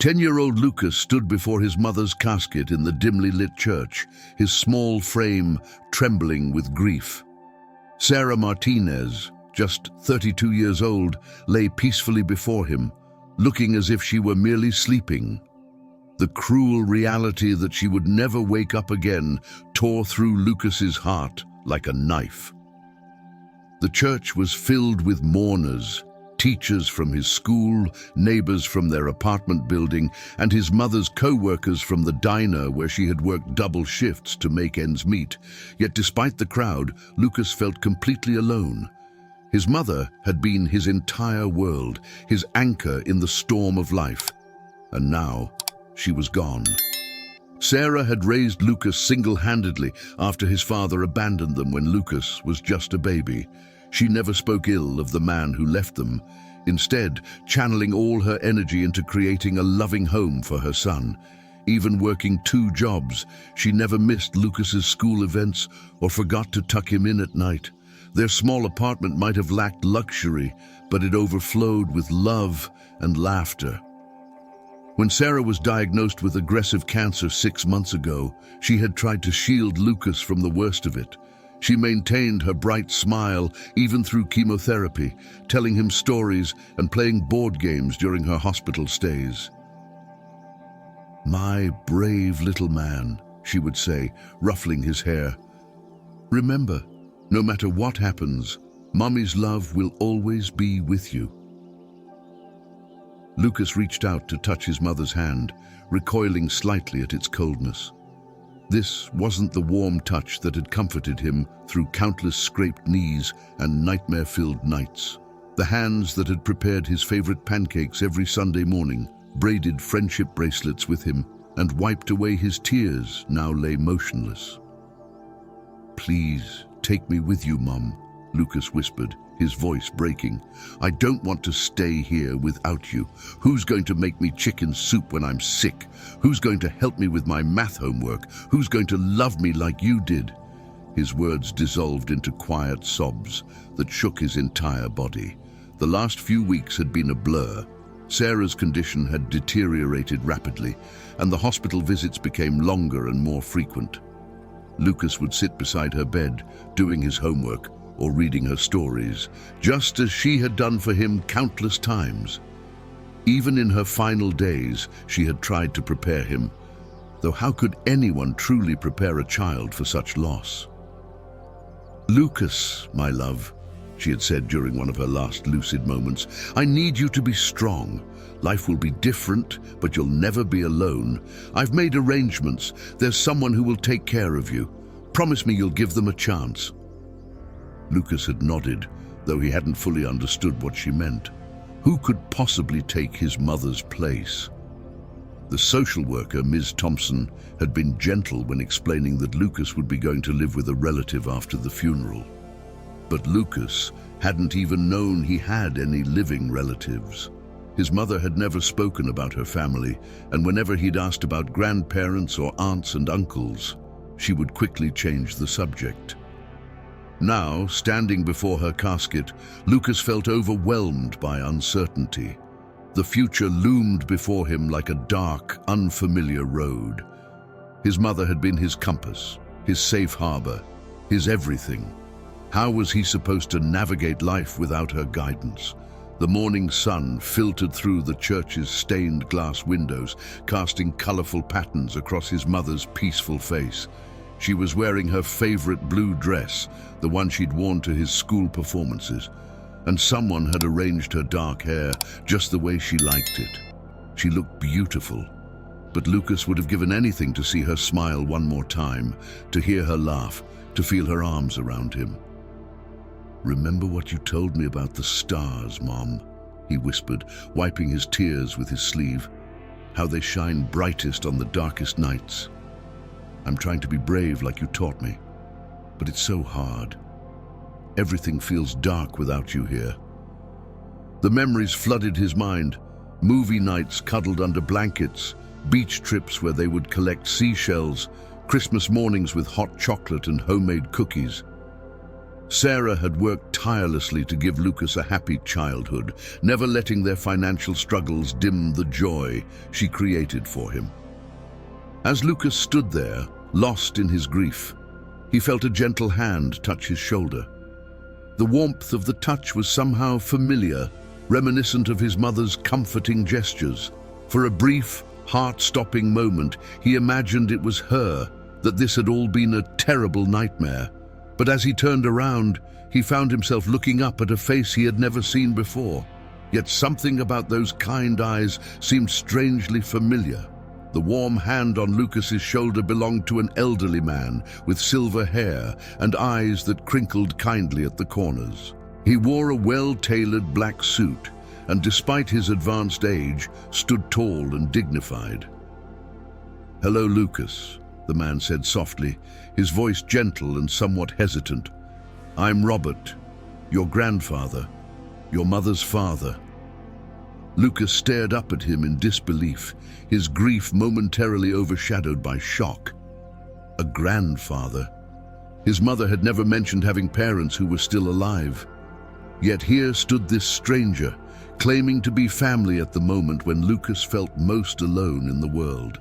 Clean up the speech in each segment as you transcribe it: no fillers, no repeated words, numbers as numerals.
10-year-old Lucas stood before his mother's casket in the dimly lit church, his small frame trembling with grief. Sarah Martinez, just 32 years old, lay peacefully before him, looking as if she were merely sleeping. The cruel reality that she would never wake up again tore through Lucas's heart like a knife. The church was filled with mourners, teachers from his school, neighbors from their apartment building, and his mother's co-workers from the diner where she had worked double shifts to make ends meet. Yet despite the crowd, Lucas felt completely alone. His mother had been his entire world, his anchor in the storm of life. And now, she was gone. Sarah had raised Lucas single-handedly after his father abandoned them when Lucas was just a baby. She never spoke ill of the man who left them, instead channeling all her energy into creating a loving home for her son. Even working 2 jobs, she never missed Lucas's school events or forgot to tuck him in at night. Their small apartment might have lacked luxury, but it overflowed with love and laughter. When Sarah was diagnosed with aggressive cancer 6 months ago, she had tried to shield Lucas from the worst of it. She maintained her bright smile even through chemotherapy, telling him stories and playing board games during her hospital stays. "My brave little man," she would say, ruffling his hair. "Remember, no matter what happens, Mommy's love will always be with you." Lucas reached out to touch his mother's hand, recoiling slightly at its coldness. This wasn't the warm touch that had comforted him through countless scraped knees and nightmare-filled nights. The hands that had prepared his favorite pancakes every Sunday morning, braided friendship bracelets with him, and wiped away his tears now lay motionless. "Please, take me with you, Mum," Lucas whispered, his voice breaking. "I don't want to stay here without you. Who's going to make me chicken soup when I'm sick? Who's going to help me with my math homework? Who's going to love me like you did?" His words dissolved into quiet sobs that shook his entire body. The last few weeks had been a blur. Sarah's condition had deteriorated rapidly, and the hospital visits became longer and more frequent. Lucas would sit beside her bed, doing his homework or reading her stories, just as she had done for him countless times. Even in her final days, she had tried to prepare him, though how could anyone truly prepare a child for such loss? "Lucas, my love," she had said during one of her last lucid moments, "I need you to be strong. Life will be different, but you'll never be alone. I've made arrangements. There's someone who will take care of you. Promise me you'll give them a chance." Lucas had nodded, though he hadn't fully understood what she meant. Who could possibly take his mother's place? The social worker, Ms. Thompson, had been gentle when explaining that Lucas would be going to live with a relative after the funeral. But Lucas hadn't even known he had any living relatives. His mother had never spoken about her family, and whenever he'd asked about grandparents or aunts and uncles, she would quickly change the subject. Now, standing before her casket, Lucas felt overwhelmed by uncertainty. The future loomed before him like a dark, unfamiliar road. His mother had been his compass, his safe harbor, his everything. How was he supposed to navigate life without her guidance? The morning sun filtered through the church's stained glass windows, casting colorful patterns across his mother's peaceful face. She was wearing her favorite blue dress, the one she'd worn to his school performances, and someone had arranged her dark hair just the way she liked it. She looked beautiful, but Lucas would have given anything to see her smile one more time, to hear her laugh, to feel her arms around him. "Remember what you told me about the stars, Mom," he whispered, wiping his tears with his sleeve. "How they shine brightest on the darkest nights. I'm trying to be brave like you taught me, but it's so hard. Everything feels dark without you here." The memories flooded his mind. Movie nights cuddled under blankets, beach trips where they would collect seashells, Christmas mornings with hot chocolate and homemade cookies. Sarah had worked tirelessly to give Lucas a happy childhood, never letting their financial struggles dim the joy she created for him. As Lucas stood there, lost in his grief, he felt a gentle hand touch his shoulder. The warmth of the touch was somehow familiar, reminiscent of his mother's comforting gestures. For a brief, heart-stopping moment, he imagined it was her, that this had all been a terrible nightmare. But as he turned around, he found himself looking up at a face he had never seen before. Yet something about those kind eyes seemed strangely familiar. The warm hand on Lucas's shoulder belonged to an elderly man with silver hair and eyes that crinkled kindly at the corners. He wore a well-tailored black suit, and despite his advanced age, stood tall and dignified. "Hello, Lucas," the man said softly, his voice gentle and somewhat hesitant. "I'm Robert, your grandfather, your mother's father." Lucas stared up at him in disbelief, his grief momentarily overshadowed by shock. A grandfather? His mother had never mentioned having parents who were still alive. Yet here stood this stranger, claiming to be family at the moment when Lucas felt most alone in the world.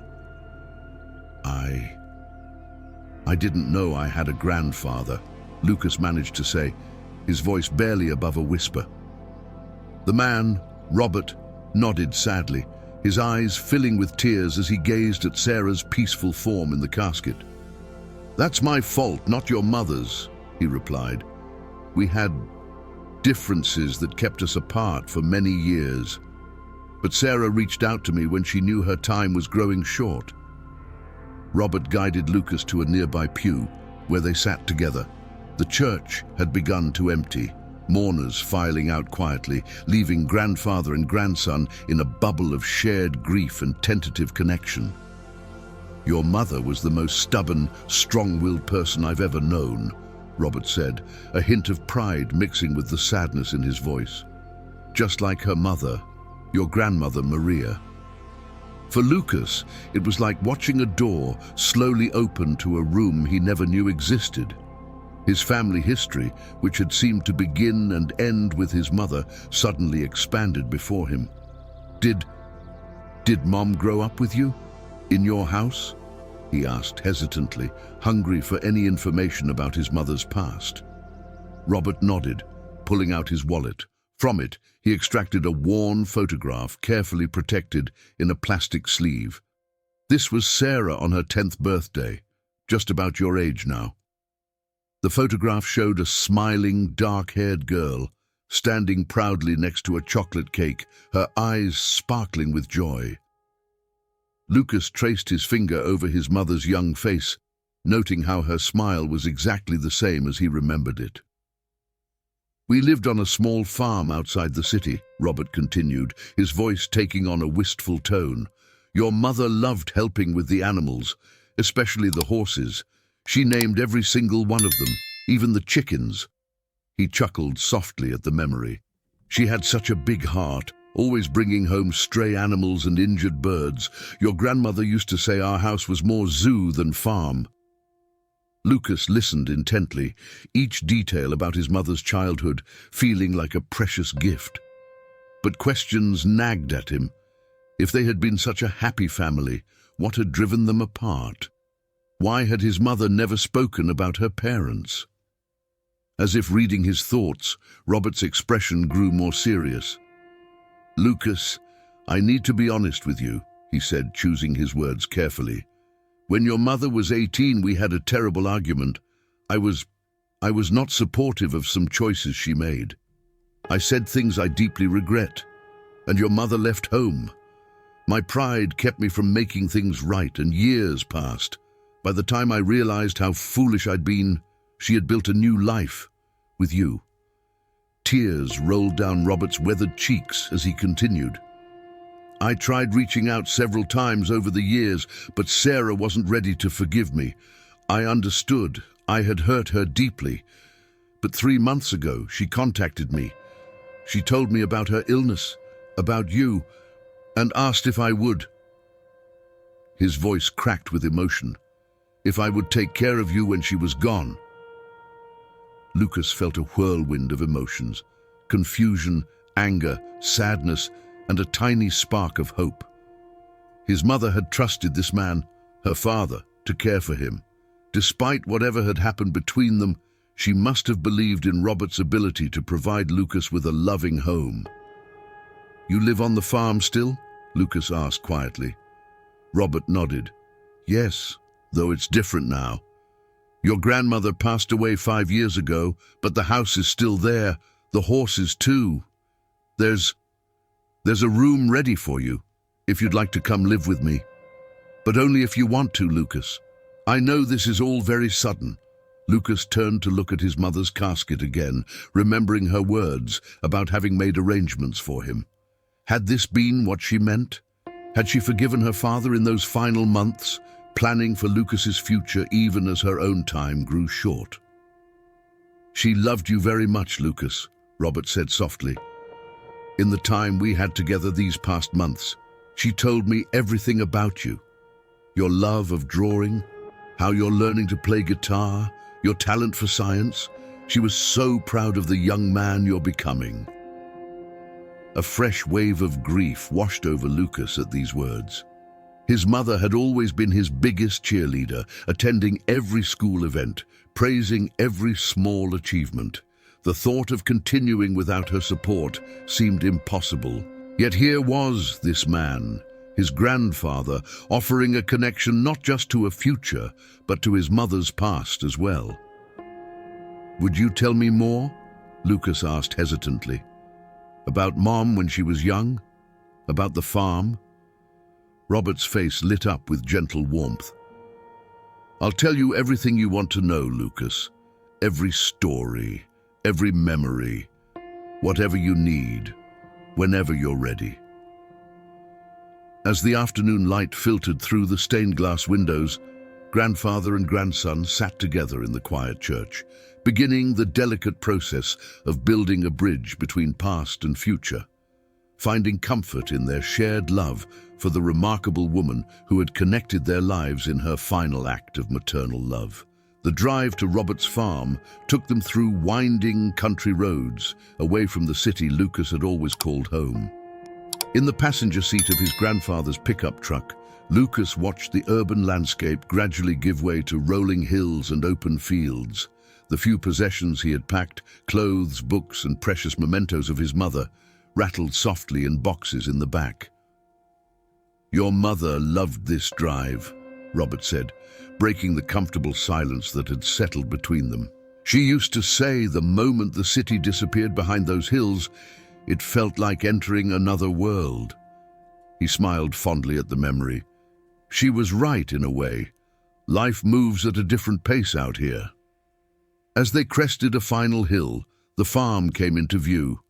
I didn't know I had a grandfather," Lucas managed to say, his voice barely above a whisper. The man, Robert, nodded sadly, his eyes filling with tears as he gazed at Sarah's peaceful form in the casket. "That's my fault, not your mother's," he replied. "We had differences that kept us apart for many years. But Sarah reached out to me when she knew her time was growing short." Robert guided Lucas to a nearby pew, where they sat together. The church had begun to empty, mourners filing out quietly, leaving grandfather and grandson in a bubble of shared grief and tentative connection. "Your mother was the most stubborn, strong-willed person I've ever known," Robert said, a hint of pride mixing with the sadness in his voice. "Just like her mother, your grandmother Maria." For Lucas, it was like watching a door slowly open to a room he never knew existed. His family history, which had seemed to begin and end with his mother, suddenly expanded before him. Did Mom grow up with you? In your house?" he asked hesitantly, hungry for any information about his mother's past. Robert nodded, pulling out his wallet. From it, he extracted a worn photograph carefully protected in a plastic sleeve. "This was Sarah on her 10th birthday, just about your age now." The photograph showed a smiling, dark-haired girl, standing proudly next to a chocolate cake, her eyes sparkling with joy. Lucas traced his finger over his mother's young face, noting how her smile was exactly the same as he remembered it. "We lived on a small farm outside the city," Robert continued, his voice taking on a wistful tone. "Your mother loved helping with the animals, especially the horses. She named every single one of them, even the chickens." He chuckled softly at the memory. "She had such a big heart, always bringing home stray animals and injured birds. Your grandmother used to say our house was more zoo than farm." Lucas listened intently, each detail about his mother's childhood feeling like a precious gift. But questions nagged at him. If they had been such a happy family, what had driven them apart? Why had his mother never spoken about her parents? As if reading his thoughts, Robert's expression grew more serious. "Lucas, I need to be honest with you," he said, choosing his words carefully. "When your mother was 18, we had a terrible argument. I was not supportive of some choices she made. I said things I deeply regret, and your mother left home. My pride kept me from making things right, and years passed. By the time I realized how foolish I'd been, she had built a new life with you." Tears rolled down Robert's weathered cheeks as he continued. "I tried reaching out several times over the years, but Sarah wasn't ready to forgive me. I understood. I had hurt her deeply. But 3 months ago, she contacted me. She told me about her illness, about you, and asked if I would." His voice cracked with emotion. "If I would take care of you when she was gone." Lucas felt a whirlwind of emotions: confusion, anger, sadness, and a tiny spark of hope. His mother had trusted this man, her father, to care for him. Despite whatever had happened between them, she must have believed in Robert's ability to provide Lucas with a loving home. "You live on the farm still?" Lucas asked quietly. Robert nodded. "Yes, though it's different now. Your grandmother passed away 5 years ago, but the house is still there, the horses too. There's a room ready for you, if you'd like to come live with me. But only if you want to, Lucas. I know this is all very sudden." Lucas turned to look at his mother's casket again, remembering her words about having made arrangements for him. Had this been what she meant? Had she forgiven her father in those final months, planning for Lucas's future even as her own time grew short? "She loved you very much, Lucas," Robert said softly. "In the time we had together these past months, she told me everything about you. Your love of drawing, how you're learning to play guitar, your talent for science. She was so proud of the young man you're becoming." A fresh wave of grief washed over Lucas at these words. His mother had always been his biggest cheerleader, attending every school event, praising every small achievement. The thought of continuing without her support seemed impossible. Yet here was this man, his grandfather, offering a connection not just to a future, but to his mother's past as well. "Would you tell me more?" Lucas asked hesitantly. "About Mom when she was young? About the farm?" Robert's face lit up with gentle warmth. "I'll tell you everything you want to know, Lucas. Every story, every memory, whatever you need, whenever you're ready." As the afternoon light filtered through the stained glass windows, grandfather and grandson sat together in the quiet church, beginning the delicate process of building a bridge between past and future, finding comfort in their shared love for the remarkable woman who had connected their lives in her final act of maternal love. The drive to Robert's farm took them through winding country roads, away from the city Lucas had always called home. In the passenger seat of his grandfather's pickup truck, Lucas watched the urban landscape gradually give way to rolling hills and open fields. The few possessions he had packed, clothes, books, and precious mementos of his mother, rattled softly in boxes in the back. "Your mother loved this drive," Robert said, breaking the comfortable silence that had settled between them. "She used to say the moment the city disappeared behind those hills, it felt like entering another world." He smiled fondly at the memory. She was right in a way. Life moves at a different pace out here. As they crested a final hill, the farm came into view.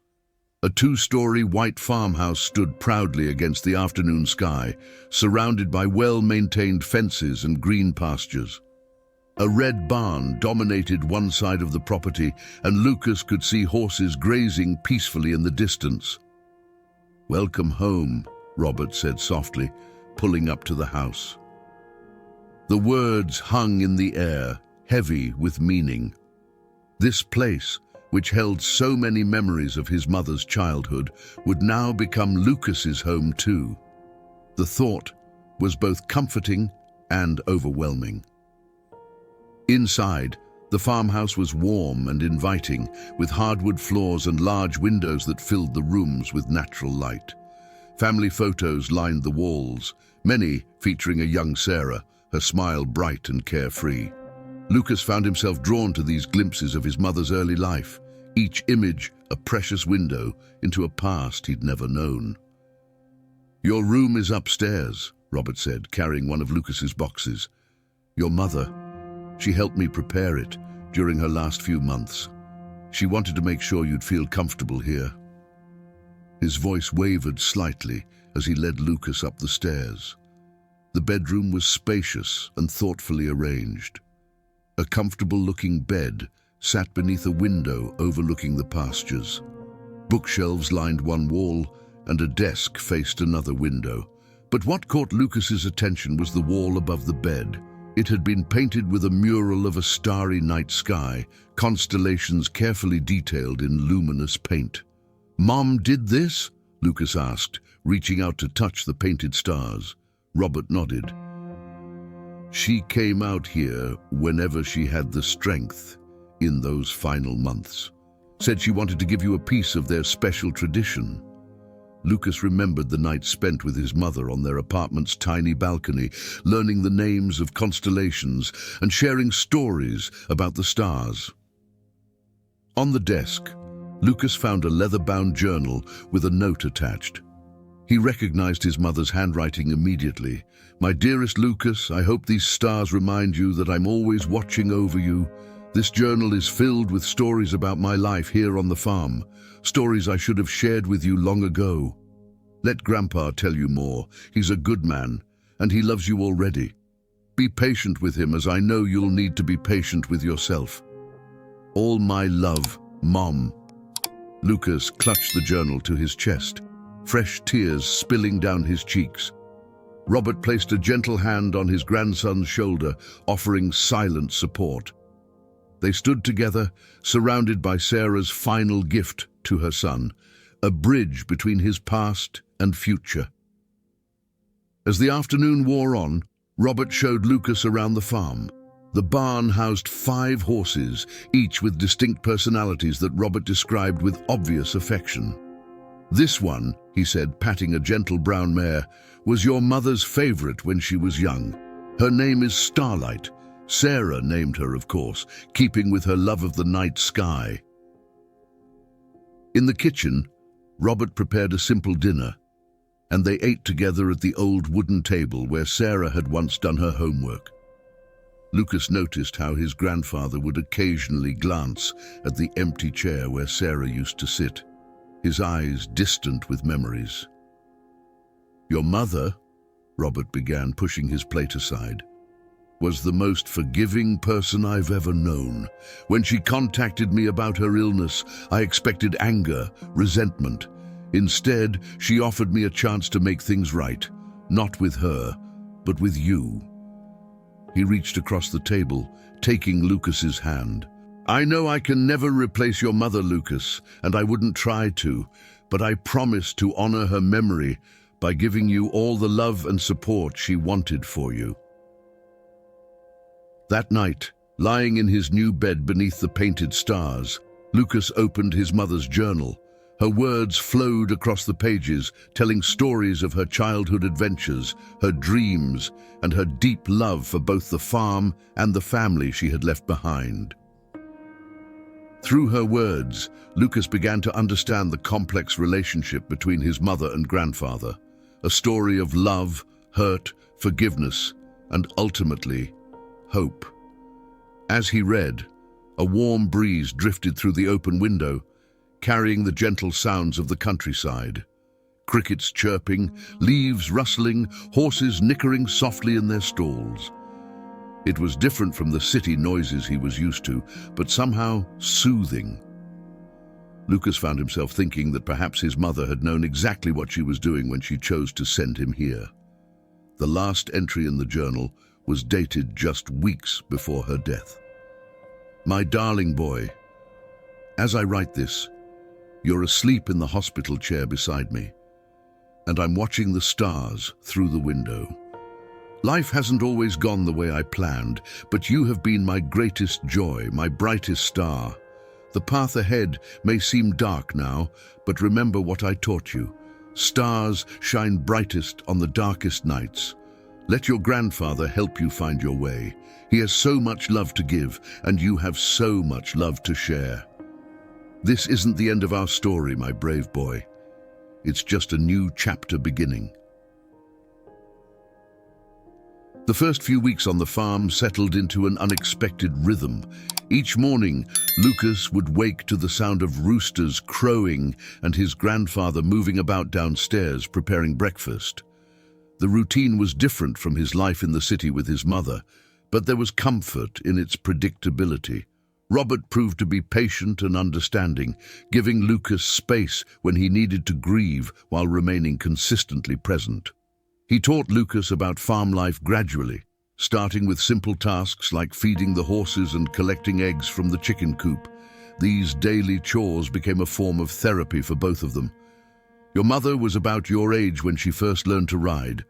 A 2-story white farmhouse stood proudly against the afternoon sky, surrounded by well-maintained fences and green pastures. A red barn dominated one side of the property, and Lucas could see horses grazing peacefully in the distance. "Welcome home," Robert said softly, pulling up to the house. The words hung in the air, heavy with meaning. This place, which held so many memories of his mother's childhood, would now become Lucas's home too. The thought was both comforting and overwhelming. Inside, the farmhouse was warm and inviting, with hardwood floors and large windows that filled the rooms with natural light. Family photos lined the walls, many featuring a young Sarah, her smile bright and carefree. Lucas found himself drawn to these glimpses of his mother's early life, each image a precious window into a past he'd never known. "Your room is upstairs," Robert said, carrying one of Lucas's boxes. "Your mother, she helped me prepare it during her last few months. She wanted to make sure you'd feel comfortable here." His voice wavered slightly as he led Lucas up the stairs. The bedroom was spacious and thoughtfully arranged. A comfortable-looking bed sat beneath a window overlooking the pastures. Bookshelves lined one wall, and a desk faced another window. But what caught Lucas's attention was the wall above the bed. It had been painted with a mural of a starry night sky, constellations carefully detailed in luminous paint. "Mom did this?" Lucas asked, reaching out to touch the painted stars. Robert nodded. "She came out here whenever she had the strength in those final months. Said she wanted to give you a piece of their special tradition." Lucas remembered the night spent with his mother on their apartment's tiny balcony, learning the names of constellations and sharing stories about the stars. On the desk, Lucas found a leather-bound journal with a note attached. He recognized his mother's handwriting immediately. "My dearest Lucas, I hope these stars remind you that I'm always watching over you. This journal is filled with stories about my life here on the farm, stories I should have shared with you long ago. Let Grandpa tell you more. He's a good man, and he loves you already. Be patient with him, as I know you'll need to be patient with yourself. All my love, Mom." Lucas clutched the journal to his chest, fresh tears spilling down his cheeks. Robert placed a gentle hand on his grandson's shoulder, offering silent support. They stood together, surrounded by Sarah's final gift to her son, a bridge between his past and future. As the afternoon wore on, Robert showed Lucas around the farm. The barn housed 5 horses, each with distinct personalities that Robert described with obvious affection. "This one," he said, patting a gentle brown mare, "was your mother's favorite when she was young. Her name is Starlight. Sarah named her, of course, keeping with her love of the night sky." In the kitchen, Robert prepared a simple dinner, and they ate together at the old wooden table where Sarah had once done her homework. Lucas noticed how his grandfather would occasionally glance at the empty chair where Sarah used to sit, his eyes distant with memories. "Your mother," Robert began, pushing his plate aside, "was the most forgiving person I've ever known. When she contacted me about her illness, I expected anger, resentment. Instead, she offered me a chance to make things right, not with her, but with you." He reached across the table, taking Lucas's hand. "I know I can never replace your mother, Lucas, and I wouldn't try to, but I promise to honor her memory by giving you all the love and support she wanted for you." That night, lying in his new bed beneath the painted stars, Lucas opened his mother's journal. Her words flowed across the pages, telling stories of her childhood adventures, her dreams, and her deep love for both the farm and the family she had left behind. Through her words, Lucas began to understand the complex relationship between his mother and grandfather, a story of love, hurt, forgiveness, and ultimately, hope. As he read, a warm breeze drifted through the open window, carrying the gentle sounds of the countryside. Crickets chirping, leaves rustling, horses nickering softly in their stalls. It was different from the city noises he was used to, but somehow soothing. Lucas found himself thinking that perhaps his mother had known exactly what she was doing when she chose to send him here. The last entry in the journal was dated just weeks before her death. "My darling boy, as I write this, you're asleep in the hospital chair beside me, and I'm watching the stars through the window. Life hasn't always gone the way I planned, but you have been my greatest joy, my brightest star. The path ahead may seem dark now, but remember what I taught you. Stars shine brightest on the darkest nights. Let your grandfather help you find your way. He has so much love to give, and you have so much love to share. This isn't the end of our story, my brave boy. It's just a new chapter beginning." The first few weeks on the farm settled into an unexpected rhythm. Each morning, Lucas would wake to the sound of roosters crowing and his grandfather moving about downstairs preparing breakfast. The routine was different from his life in the city with his mother, but there was comfort in its predictability. Robert proved to be patient and understanding, giving Lucas space when he needed to grieve while remaining consistently present. He taught Lucas about farm life gradually, starting with simple tasks like feeding the horses and collecting eggs from the chicken coop. These daily chores became a form of therapy for both of them. "Your mother was about your age when she first learned to ride,"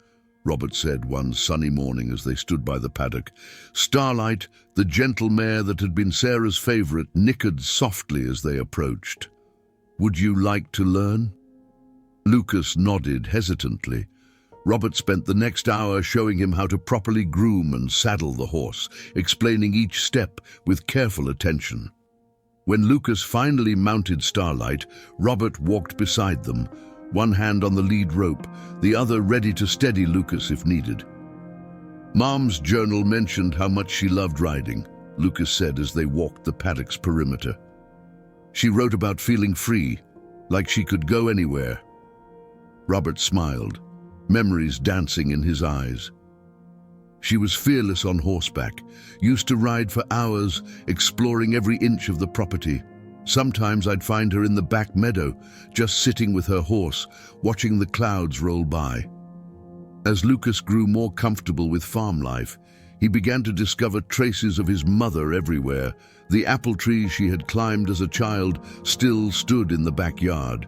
Robert said one sunny morning as they stood by the paddock. Starlight, the gentle mare that had been Sarah's favorite, nickered softly as they approached. "Would you like to learn?" Lucas nodded hesitantly. Robert spent the next hour showing him how to properly groom and saddle the horse, explaining each step with careful attention. When Lucas finally mounted Starlight, Robert walked beside them, one hand on the lead rope, the other ready to steady Lucas if needed. "Mom's journal mentioned how much she loved riding," Lucas said as they walked the paddock's perimeter. "She wrote about feeling free, like she could go anywhere." Robert smiled, memories dancing in his eyes. She was fearless on horseback, used to ride for hours, exploring every inch of the property. Sometimes I'd find her in the back meadow, just sitting with her horse, watching the clouds roll by. As Lucas grew more comfortable with farm life, he began to discover traces of his mother everywhere. The apple tree she had climbed as a child still stood in the backyard.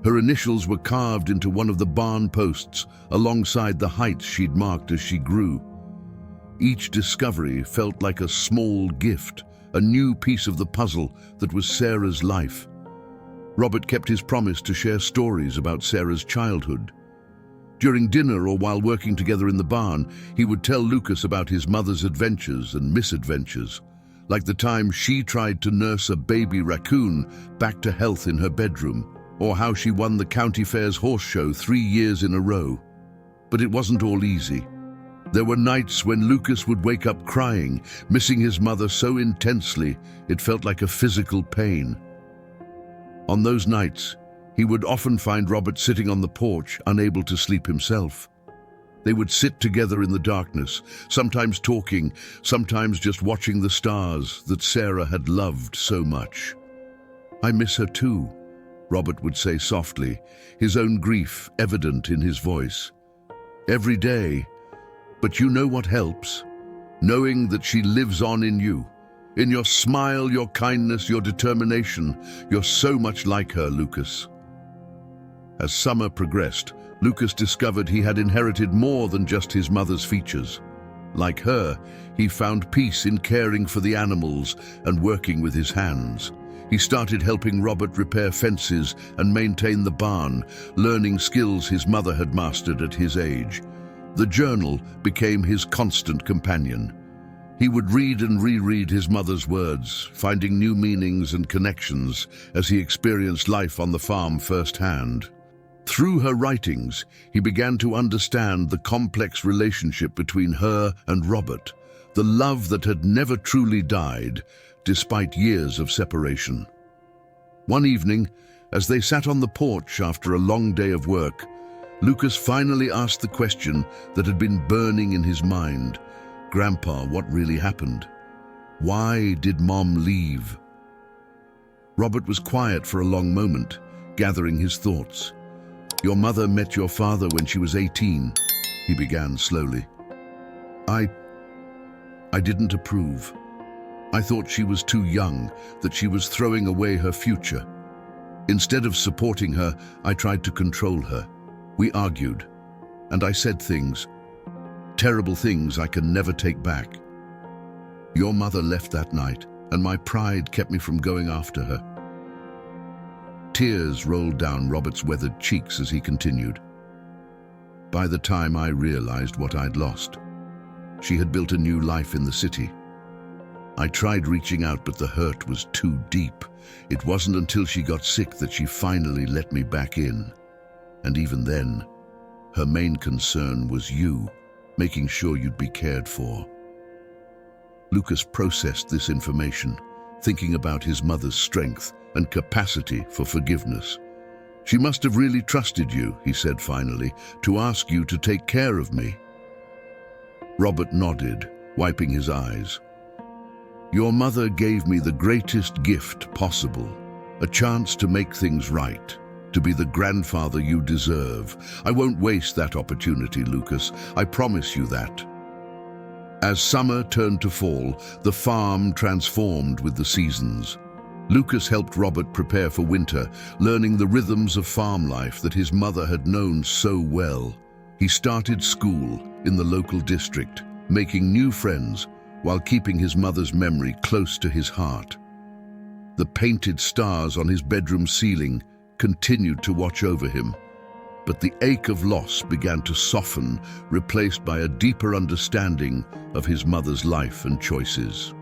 Her initials were carved into one of the barn posts, alongside the heights she'd marked as she grew. Each discovery felt like a small gift, a new piece of the puzzle that was Sarah's life. Robert kept his promise to share stories about Sarah's childhood. During dinner or while working together in the barn, he would tell Lucas about his mother's adventures and misadventures, like the time she tried to nurse a baby raccoon back to health in her bedroom, or how she won the county fair's horse show 3 years in a row. But it wasn't all easy. There were nights when Lucas would wake up crying, missing his mother so intensely it felt like a physical pain. On those nights, he would often find Robert sitting on the porch, unable to sleep himself. They would sit together in the darkness, sometimes talking, sometimes just watching the stars that Sarah had loved so much. "I miss her too," Robert would say softly, his own grief evident in his voice. "Every day. But you know what helps? Knowing that she lives on in you. In your smile, your kindness, your determination. You're so much like her, Lucas." As summer progressed, Lucas discovered he had inherited more than just his mother's features. Like her, he found peace in caring for the animals and working with his hands. He started helping Robert repair fences and maintain the barn, learning skills his mother had mastered at his age. The journal became his constant companion. He would read and reread his mother's words, finding new meanings and connections as he experienced life on the farm firsthand. Through her writings, he began to understand the complex relationship between her and Robert, the love that had never truly died, despite years of separation. One evening, as they sat on the porch after a long day of work, Lucas finally asked the question that had been burning in his mind. "Grandpa, what really happened? Why did Mom leave?" Robert was quiet for a long moment, gathering his thoughts. "Your mother met your father when she was 18, he began slowly. I didn't approve. I thought she was too young, that she was throwing away her future. Instead of supporting her, I tried to control her. We argued, and I said things, terrible things I can never take back. Your mother left that night, and my pride kept me from going after her." Tears rolled down Robert's weathered cheeks as he continued. "By the time I realized what I'd lost, she had built a new life in the city. I tried reaching out, but the hurt was too deep. It wasn't until she got sick that she finally let me back in. And even then, her main concern was you, making sure you'd be cared for." Lucas processed this information, thinking about his mother's strength and capacity for forgiveness. "She must have really trusted you," he said finally, "to ask you to take care of me." Robert nodded, wiping his eyes. "Your mother gave me the greatest gift possible, a chance to make things right, to be the grandfather you deserve. I won't waste that opportunity, Lucas. I promise you that." As summer turned to fall, the farm transformed with the seasons. Lucas helped Robert prepare for winter, learning the rhythms of farm life that his mother had known so well. He started school in the local district, making new friends while keeping his mother's memory close to his heart. The painted stars on his bedroom ceiling continued to watch over him, but the ache of loss began to soften, replaced by a deeper understanding of his mother's life and choices.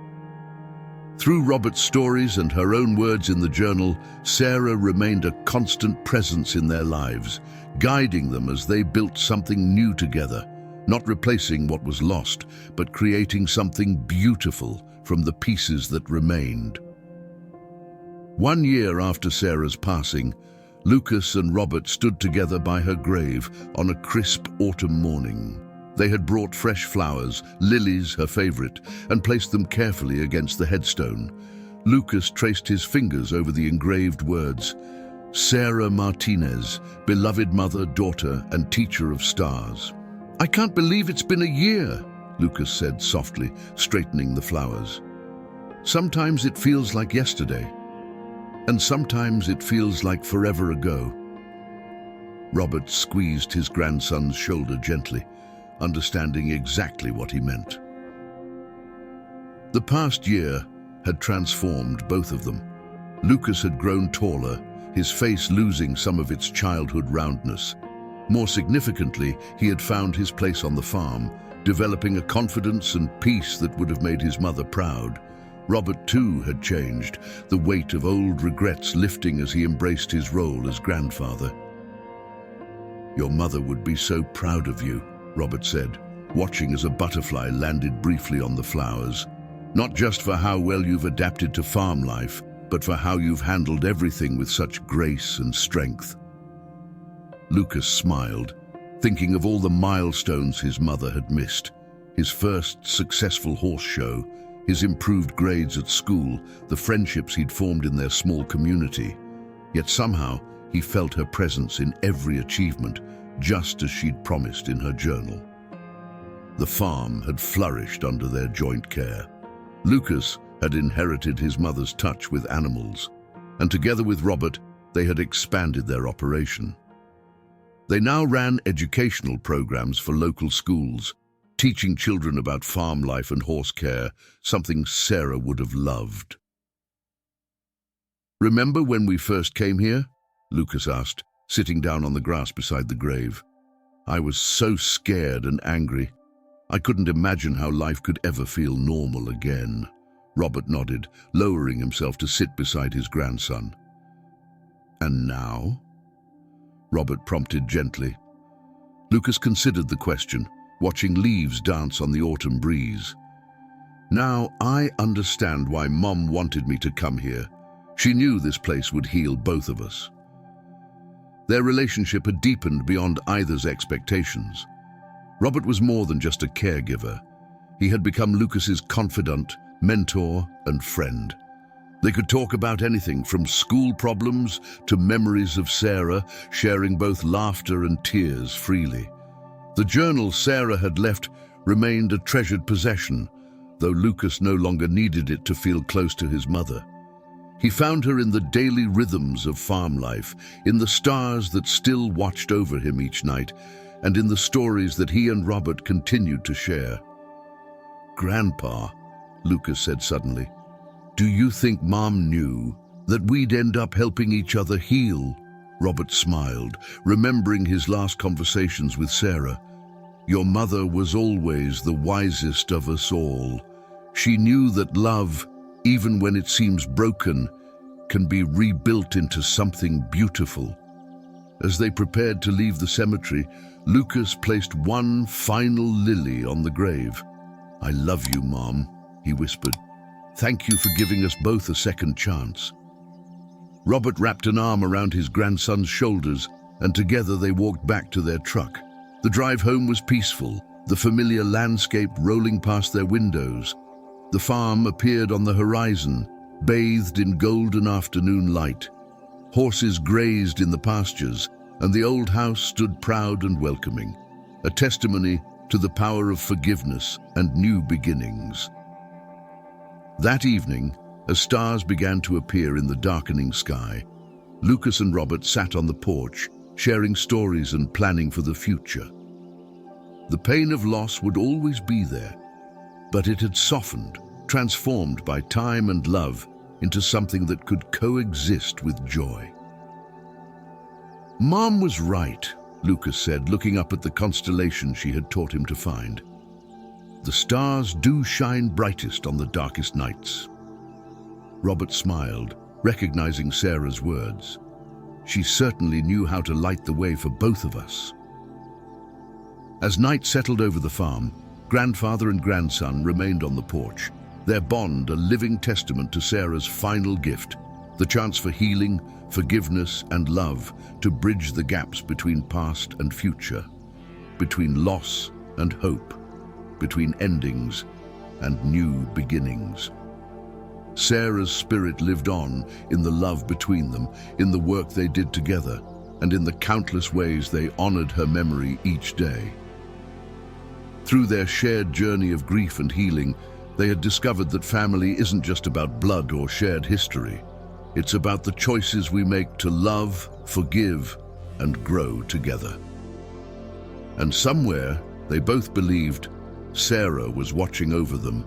Through Robert's stories and her own words in the journal, Sarah remained a constant presence in their lives, guiding them as they built something new together, not replacing what was lost, but creating something beautiful from the pieces that remained. 1 year after Sarah's passing, Lucas and Robert stood together by her grave on a crisp autumn morning. They had brought fresh flowers, lilies her favorite, and placed them carefully against the headstone. Lucas traced his fingers over the engraved words, "Sarah Martinez, beloved mother, daughter, and teacher of stars." "I can't believe it's been a year," Lucas said softly, straightening the flowers. "Sometimes it feels like yesterday, and sometimes it feels like forever ago." Robert squeezed his grandson's shoulder gently, understanding exactly what he meant. The past year had transformed both of them. Lucas had grown taller, his face losing some of its childhood roundness. More significantly, he had found his place on the farm, developing a confidence and peace that would have made his mother proud. Robert, too, had changed, the weight of old regrets lifting as he embraced his role as grandfather. "Your mother would be so proud of you," Robert said, watching as a butterfly landed briefly on the flowers. "Not just for how well you've adapted to farm life, but for how you've handled everything with such grace and strength." Lucas smiled, thinking of all the milestones his mother had missed. His first successful horse show, his improved grades at school, the friendships he'd formed in their small community. Yet somehow, he felt her presence in every achievement, just as she'd promised in her journal. The farm had flourished under their joint care. Lucas had inherited his mother's touch with animals, and together with Robert, they had expanded their operation. They now ran educational programs for local schools, teaching children about farm life and horse care, something Sarah would have loved. "Remember when we first came here?" Lucas asked, sitting down on the grass beside the grave. "I was so scared and angry. I couldn't imagine how life could ever feel normal again." Robert nodded, lowering himself to sit beside his grandson. "And now?" Robert prompted gently. Lucas considered the question, watching leaves dance on the autumn breeze. "Now I understand why Mom wanted me to come here. She knew this place would heal both of us." Their relationship had deepened beyond either's expectations. Robert was more than just a caregiver. He had become Lucas's confidant, mentor, and friend. They could talk about anything from school problems to memories of Sarah, sharing both laughter and tears freely. The journal Sarah had left remained a treasured possession, though Lucas no longer needed it to feel close to his mother. He found her in the daily rhythms of farm life, in the stars that still watched over him each night, and in the stories that he and Robert continued to share. "Grandpa," Lucas said suddenly, "do you think Mom knew that we'd end up helping each other heal?" Robert smiled, remembering his last conversations with Sarah. "Your mother was always the wisest of us all. She knew that love, even when it seems broken, can be rebuilt into something beautiful." As they prepared to leave the cemetery, Lucas placed one final lily on the grave. "I love you, Mom," he whispered. "Thank you for giving us both a second chance." Robert wrapped an arm around his grandson's shoulders, and together they walked back to their truck. The drive home was peaceful, the familiar landscape rolling past their windows. The farm appeared on the horizon, bathed in golden afternoon light. Horses grazed in the pastures, and the old house stood proud and welcoming, a testimony to the power of forgiveness and new beginnings. That evening, as stars began to appear in the darkening sky, Lucas and Robert sat on the porch, sharing stories and planning for the future. The pain of loss would always be there, but it had softened, transformed by time and love into something that could coexist with joy. "Mom was right," Lucas said, looking up at the constellation she had taught him to find. "The stars do shine brightest on the darkest nights." Robert smiled, recognizing Sarah's words. She certainly knew how to light the way for both of us. As night settled over the farm, grandfather and grandson remained on the porch, their bond a living testament to Sarah's final gift, the chance for healing, forgiveness, and love to bridge the gaps between past and future, between loss and hope, between endings and new beginnings. Sarah's spirit lived on in the love between them, in the work they did together, and in the countless ways they honored her memory each day. Through their shared journey of grief and healing, they had discovered that family isn't just about blood or shared history. It's about the choices we make to love, forgive, and grow together. And somewhere, they both believed Sarah was watching over them,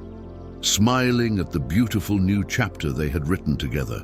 smiling at the beautiful new chapter they had written together.